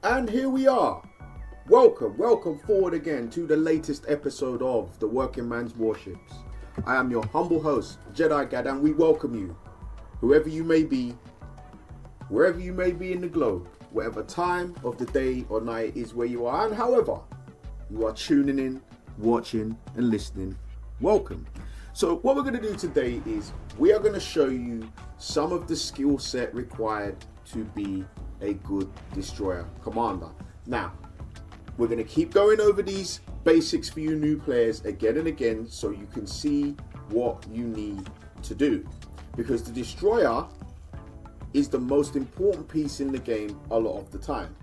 And here we are. Welcome forward again to the latest episode of the Working Man's Warships. I am your humble host, Jedi Gad, and we welcome you, whoever you may be, wherever you may be in the globe, whatever time of the day or night is where you are, and however you are tuning in, watching, and listening. Welcome. So what we're going to do today is we are going to show you some of the skill set required to be a good destroyer commander. Now, we're going to keep going over these basics for you new players again and again so you can see what you need to do. Because the destroyer is the most important piece in the game a lot of the time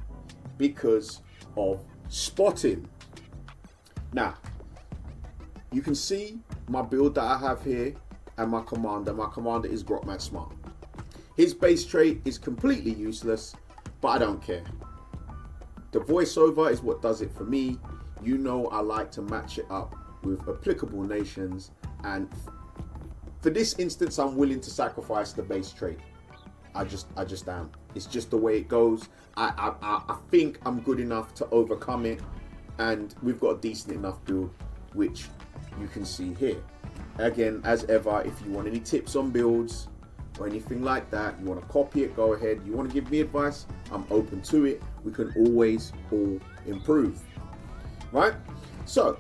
because of spotting. Now, you can see my build that I have here and my commander. My commander is Grotman Smart. His base trait is completely useless, but I don't care. The voiceover is what does it for me. You know I like to match it up with applicable nations, and for this instance I'm willing to sacrifice the base trait. I just am. It's just the way it goes. I think I'm good enough to overcome it, and we've got a decent enough build, which you can see here. Again, as ever, if you want any tips on builds or anything like that, you want to copy it, go ahead. You want to give me advice, I'm open to it. We can always all improve, right? So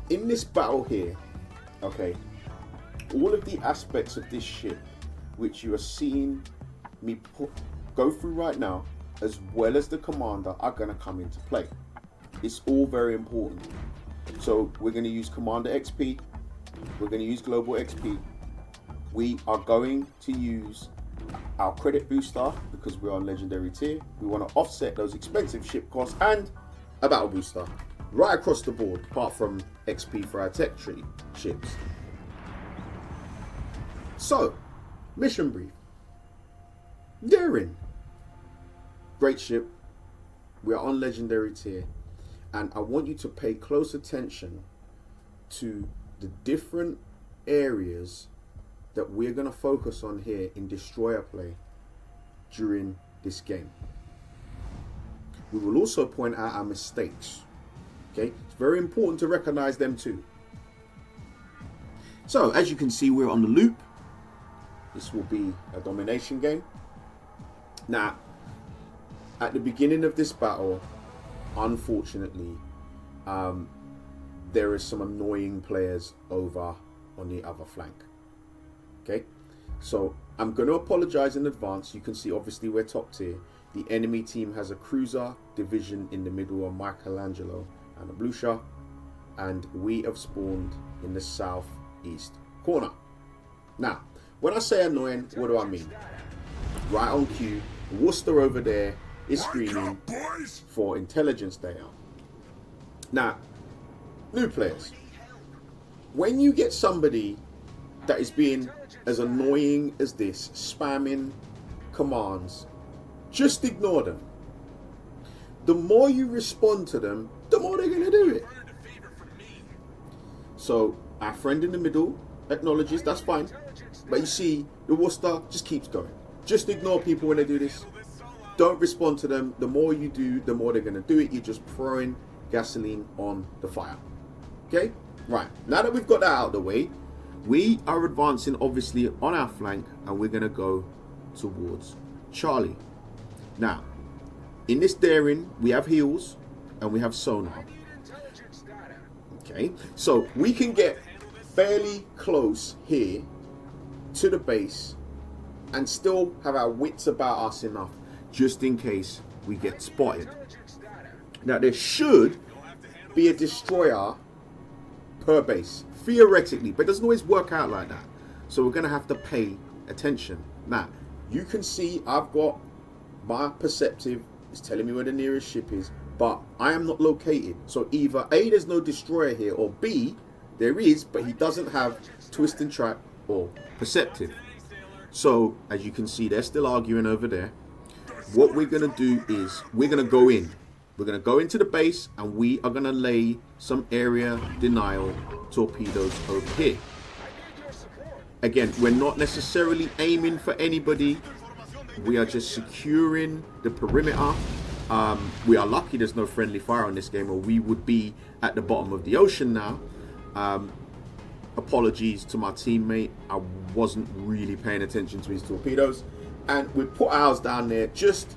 in this battle here, okay, all of the aspects of this ship which you are seeing me go through right now, as well as the commander, are going to come into play. It's all very important. So we're going to use Commander XP, we're going to use Global XP, we are going to use our credit booster because we're on legendary tier. We want to offset those expensive ship costs, and a battle booster right across the board, apart from XP for our tech tree ships. So, mission brief. Daring. Great ship. We are on legendary tier, and I want you to pay close attention to the different areas that we're going to focus on here in destroyer play during this game. We will also point out our mistakes. Okay, it's very important to recognize them too. So as you can see, we're on the loop. This will be a domination game. Now, at the beginning of this battle, unfortunately, there is some annoying players over on the other flank. Okay, so I'm going to apologize in advance. You can see obviously we're top tier. The enemy team has a cruiser division in the middle of Michelangelo and a Blucher, and we have spawned in the southeast corner. Now, when I say annoying, what do I mean? Right on cue, Worcester over there is screaming for intelligence data. Now, new players, when you get somebody that is being as annoying as this, spamming commands, just ignore them. The more you respond to them, the more they're going to do it. So our friend in the middle acknowledges, that's fine, but you see the Worcester just keeps going. Just ignore people when they do this. Don't respond to them. The more you do, the more they're going to do it. You're just throwing gasoline on the fire. Okay, right, now that we've got that out of the way, we are advancing obviously on our flank, and we're going to go towards Charlie. Now, in this daring, we have heals and we have sonar. Okay, so we can get fairly close here to the base and still have our wits about us enough just in case we get spotted. Now, there should be a destroyer per base, theoretically, but it doesn't always work out like that. So we're going to have to pay attention. Now, you can see I've got my perceptive is telling me where the nearest ship is, but I am not located. So either A, there's no destroyer here, or B, there is, but he doesn't have twist and track or perceptive. So as you can see, they're still arguing over there. What we're going to do is we're going to go in. We're going to go into the base, and we are going to lay some area denial torpedoes over here. Again, we're not necessarily aiming for anybody. We are just securing the perimeter We are lucky there's no friendly fire on this game, or we would be at the bottom of the ocean now. Apologies to my teammate. I wasn't really paying attention to his torpedoes. And we put ours down there just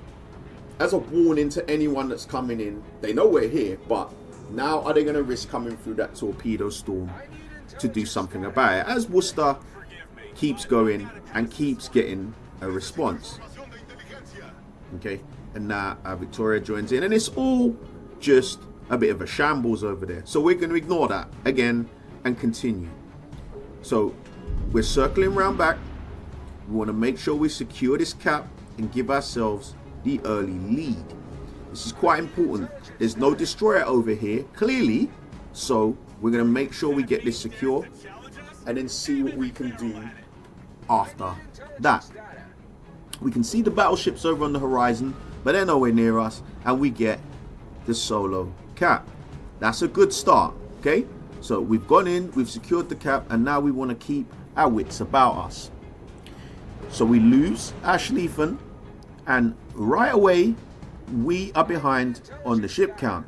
as a warning to anyone that's coming in. They know we're here, but now are they going to risk coming through that torpedo storm to do something about it? As Worcester keeps going and keeps getting a response. Okay, and now Victoria joins in, and it's all just a bit of a shambles over there. So we're going to ignore that again and continue. So we're circling round back. We want to make sure we secure this cap and give ourselves the early lead. This is quite important. There's no destroyer over here, clearly. So we're going to make sure we get this secure and then see what we can do after that. We can see the battleships over on the horizon, but they're nowhere near us, and we get the solo cap. That's a good start, okay? So we've gone in, we've secured the cap, and now we want to keep our wits about us. So we lose our Schlieffen, and right away we are behind on the ship count.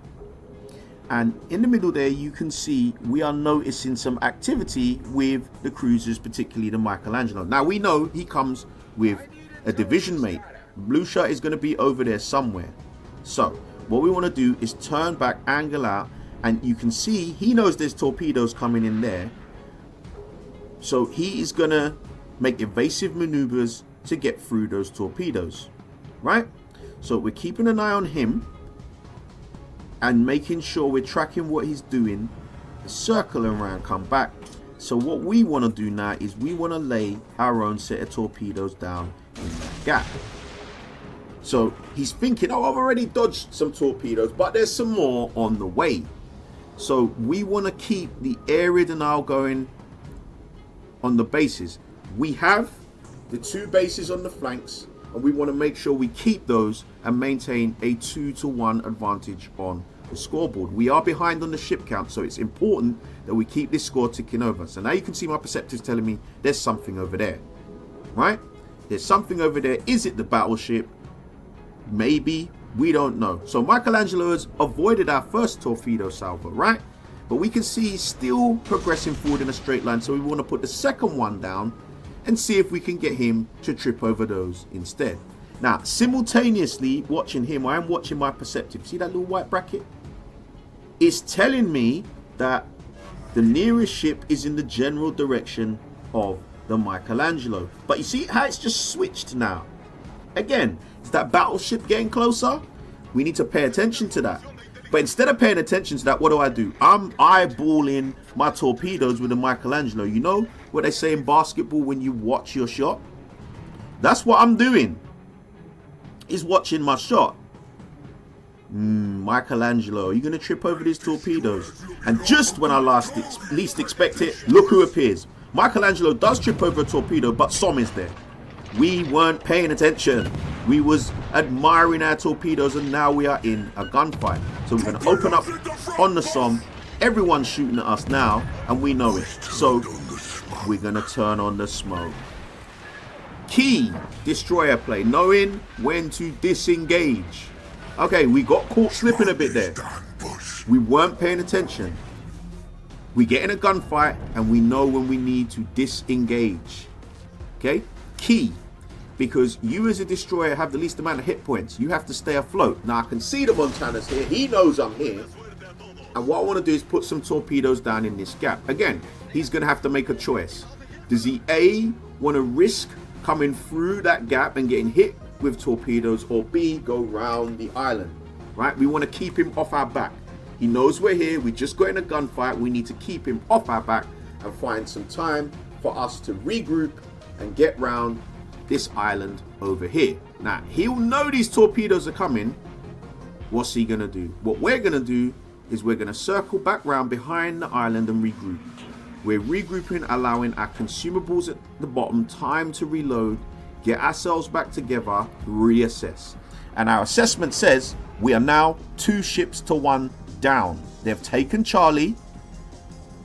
And in the middle there, you can see we are noticing some activity with the cruisers, particularly the Michelangelo. Now we know he comes with a division mate. Blue shirt is going to be over there somewhere. So what we want to do is turn back, angle out, and you can see he knows there's torpedoes coming in there. So he is going to make evasive maneuvers to get through those torpedoes, right? So we're keeping an eye on him and making sure we're tracking what he's doing, circle around, come back. So what we want to do now is we want to lay our own set of torpedoes down in that gap. So he's thinking, oh, I've already dodged some torpedoes, but there's some more on the way. So we want to keep the area denial going on the bases. We have the two bases on the flanks, and we want to make sure we keep those and maintain a 2-to-1 advantage on the scoreboard. We are behind on the ship count, so it's important that we keep this score ticking over. So now you can see my perceptives telling me there's something over there, right? There's something over there. Is it the battleship? Maybe. We don't know. So Michelangelo has avoided our first torpedo salvo, right? But we can see he's still progressing forward in a straight line, so we want to put the second one down and see if we can get him to trip over those instead. Now, simultaneously watching him, I am watching my perceptive. See that little white bracket? It's telling me that the nearest ship is in the general direction of the Michelangelo. But you see how it's just switched now? Again, is that battleship getting closer? We need to pay attention to that. But instead of paying attention to that, what do? I'm eyeballing my torpedoes with a Michelangelo. You know what they say in basketball when you watch your shot? That's what I'm doing. Is watching my shot. Michelangelo, are you going to trip over these torpedoes? And just when I least expect it, look who appears. Michelangelo does trip over a torpedo, but Som is there. We weren't paying attention. We was admiring our torpedoes, and now we are in a gunfight. So we're going to open up on the Som. Everyone's shooting at us now, and we know it. So we're going to turn on the smoke. Key destroyer play, knowing when to disengage. Okay, we got caught slipping a bit there. We weren't paying attention. We get in a gunfight, and we know when we need to disengage. Okay, key. Because you as a destroyer have the least amount of hit points. You have to stay afloat. Now I can see the Montana's here. He knows I'm here. And what I want to do is put some torpedoes down in this gap. Again, he's going to have to make a choice. Does he A, want to risk coming through that gap and getting hit with torpedoes, or B, go round the island, right? We want to keep him off our back. He knows we're here. We just got in a gunfight. We need to keep him off our back and find some time for us to regroup and get round this island over here. Now, he'll know these torpedoes are coming. What's he going to do? What we're going to do is we're going to circle back round behind the island and regroup. We're regrouping, allowing our consumables at the bottom time to reload, get ourselves back together, reassess. And our assessment says we are now 2 ships to 1 down. They've taken Charlie.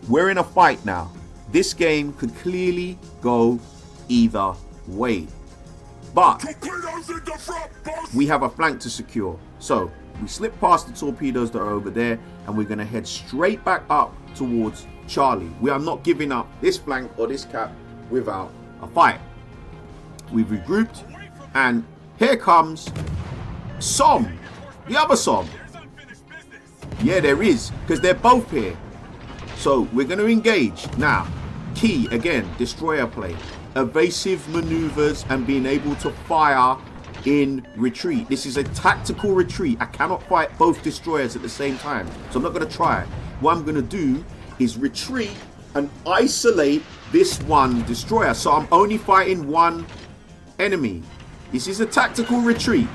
We're in a fight now. This game could clearly go either way. But we have a flank to secure. So we slip past the torpedoes that are over there, and we're going to head straight back up towards Charlie. We are not giving up this flank or this cap without a fight. We've regrouped, and here comes Som, the other Som. Yeah, there is, because they're both here. So we're going to engage. Now, key, again, destroyer play. Evasive maneuvers and being able to fire in retreat. This is a tactical retreat. I cannot fight both destroyers at the same time. So I'm not going to try. What I'm going to do is retreat and isolate this one destroyer. So I'm only fighting one enemy. This is a tactical retreat.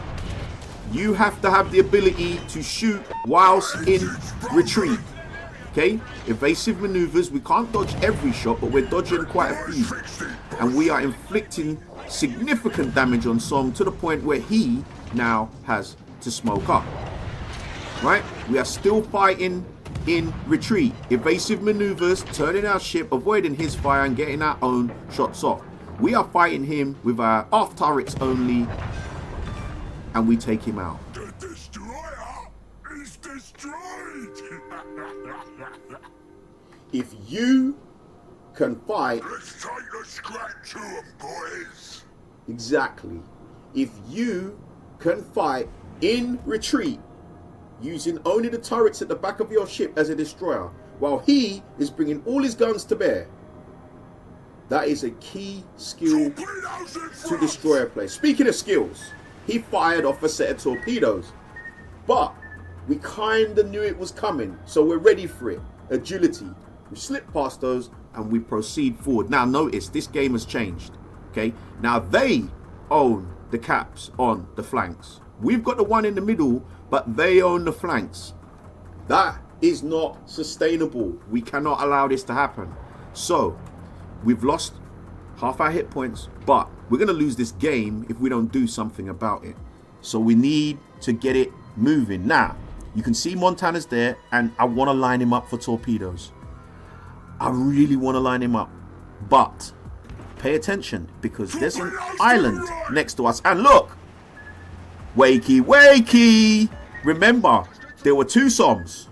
You have to have the ability to shoot whilst in retreat. Okay? Evasive maneuvers. We can't dodge every shot, but we're dodging quite a few. And we are inflicting significant damage on Som to the point where he now has to smoke up. Right? We are still fighting in retreat. Evasive maneuvers, turning our ship, avoiding his fire and getting our own shots off. We are fighting him with our aft turrets only, and we take him out. The destroyer is destroyed. If you can fight, Let's take a scratch to 'em, boys. exactly. If you can fight in retreat using only the turrets at the back of your ship as a destroyer, while he is bringing all his guns to bear, that is a key skill to destroyer play. Speaking of skills, he fired off a set of torpedoes, but we kind of knew it was coming, so we're ready for it. Agility. We slip past those and we proceed forward. Now notice, this game has changed. Okay, now they own the caps on the flanks. We've got the one in the middle, but they own the flanks. That is not sustainable. We cannot allow this to happen. So we've lost half our hit points, but we're going to lose this game if we don't do something about it. So we need to get it moving. Now, you can see Montana's there, and I want to line him up for torpedoes. I really want to line him up, but pay attention, because there's an island next to us. And look, wakey, wakey. Remember, there were two Soms.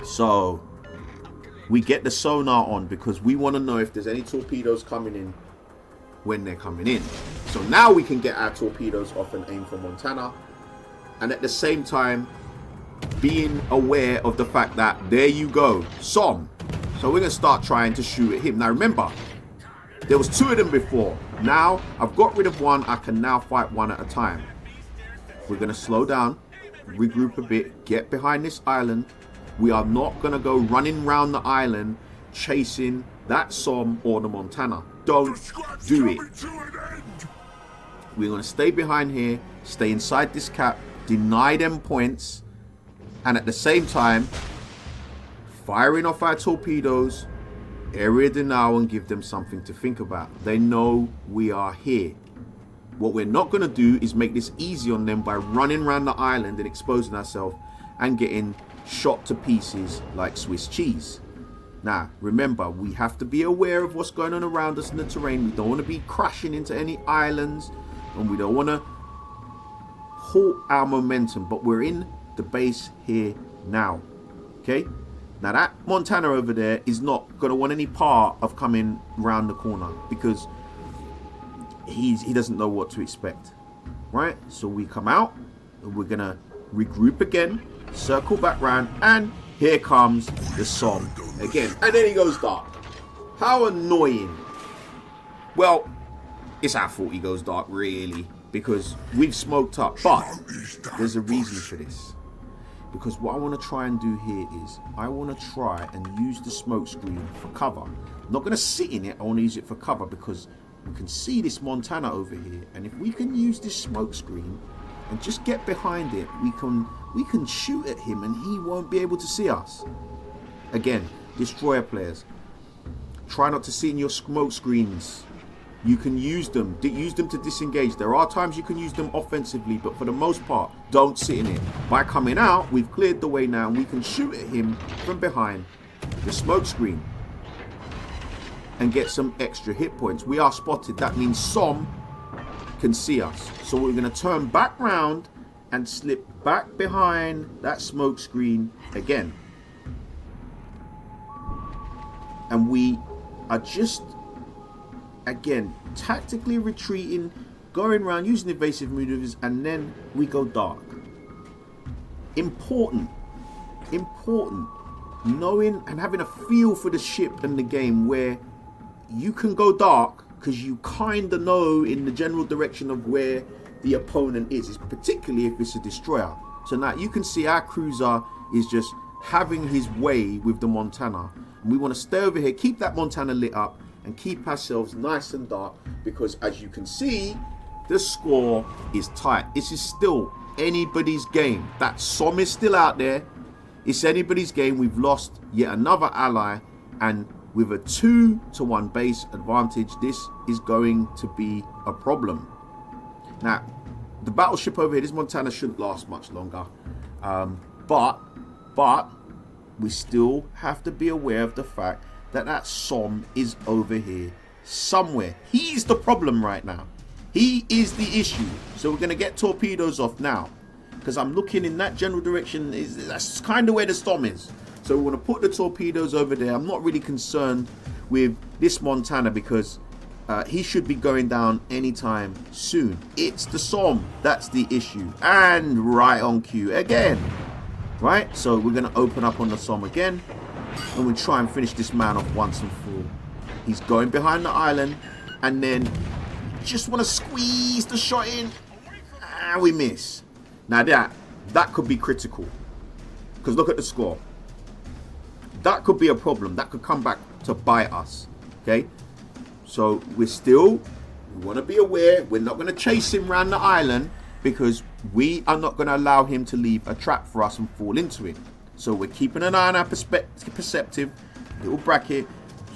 So we get the sonar on because we want to know if there's any torpedoes coming in when they're coming in. So now we can get our torpedoes off and aim for Montana, and at the same time being aware of the fact that there you go, Som. So we're going to start trying to shoot at him. Now remember, there was two of them before. Now I've got rid of one. I can now fight one at a time. We're going to slow down, regroup a bit, get behind this island. We are not going to go running around the island chasing that Som or the Montana. Don't do it. We're going to stay behind here, stay inside this cap, deny them points, and at the same time firing off our torpedoes, area denial, and give them something to think about. They know we are here. What we're not going to do is make this easy on them by running around the island and exposing ourselves and getting shot to pieces like Swiss cheese. Now remember, we have to be aware of what's going on around us in the terrain. We don't want to be crashing into any islands, and we don't want to halt our momentum, but we're in the base here now. Okay, now that Montana over there is not going to want any part of coming round the corner, because he doesn't know what to expect, right? So we come out and we're gonna regroup again, circle back round, and here comes the Som again, and then he goes dark. How annoying. Well, it's our fault he goes dark, really, because we've smoked up, but there's a reason for this. Because what I want to try and do here is I want to try and use the smoke screen for cover. I'm not going to sit in it. I want to use it for cover because we can see this Montana over here, and if we can use this smoke screen and just get behind it, we can shoot at him and he won't be able to see us. Again, destroyer players, try not to sit in your smoke screens. You can use them to disengage. There are times you can use them offensively, but for the most part, don't sit in it. By coming out, we've cleared the way now, and we can shoot at him from behind the smoke screen and get some extra hit points. We are spotted. That means Som can see us. So we're going to turn back round and slip back behind that smoke screen again. And we are just, again, tactically retreating, going around using evasive maneuvers, and then we go dark. Important knowing and having a feel for the ship and the game where you can go dark because you kind of know in the general direction of where the opponent is, particularly if it's a destroyer. So now you can see our cruiser is just having his way with the Montana, and we want to stay over here, keep that Montana lit up, and keep ourselves nice and dark, because as you can see, the score is tight. This is still anybody's game. That SOM is still out there. It's anybody's game. We've lost yet another ally, and with a 2-to-1 base advantage, this is going to be a problem. Now, the battleship over here, this Montana shouldn't last much longer, but we still have to be aware of the fact that that SOM is over here somewhere. He's the problem right now. He is the issue. So we're going to get torpedoes off now, because I'm looking in that general direction. That's kind of where the SOM is. So we want to put the torpedoes over there. I'm not really concerned with this Montana, because he should be going down anytime soon. It's the SOM that's the issue. And right on cue again. Right? So we're going to open up on the SOM again, and we'll try and finish this man off once and for all. He's going behind the island, and then just want to squeeze the shot in, and we miss. Now that could be critical, because look at the score. That could be a problem. That could come back to bite us. Okay, so we want to be aware. We're not going to chase him around the island, because we are not going to allow him to leave a trap for us and fall into it. So we're keeping an eye on our perceptive little bracket,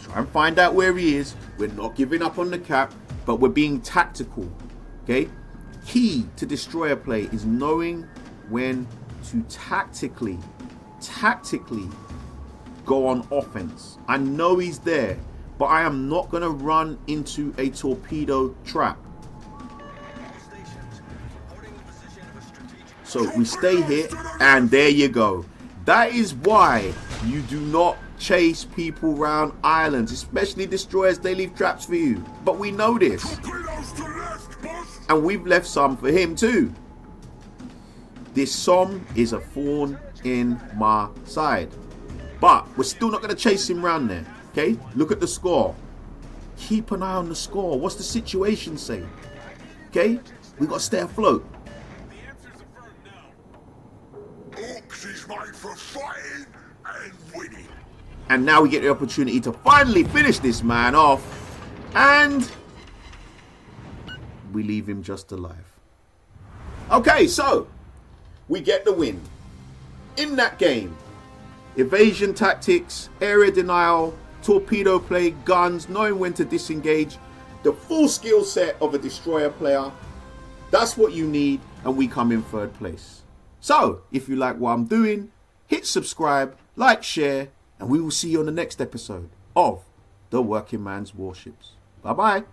try and find out where he is. We're not giving up on the cap, but we're being tactical. Okay, key to destroyer play is knowing when to tactically go on offense. I know he's there, but I am not going to run into a torpedo trap. So we stay here, and there you go. That is why you do not chase people around islands, especially destroyers. They leave traps for you, but we know this, and we've left some for him too. This SOM is a thorn in my side, but we're still not going to chase him around there. Okay, look at the score. Keep an eye on the score. What's the situation say? Okay, we got to stay afloat. Is made for fighting and winning. And now we get the opportunity to finally finish this man off, and we leave him just alive. Okay, so we get the win in that game. Evasion tactics, area denial, torpedo play, guns, knowing when to disengage, the full skill set of a destroyer player. That's what you need, and we come in third place. So, if you like what I'm doing, hit subscribe, like, share, and we will see you on the next episode of The Working Man's Warships. Bye-bye.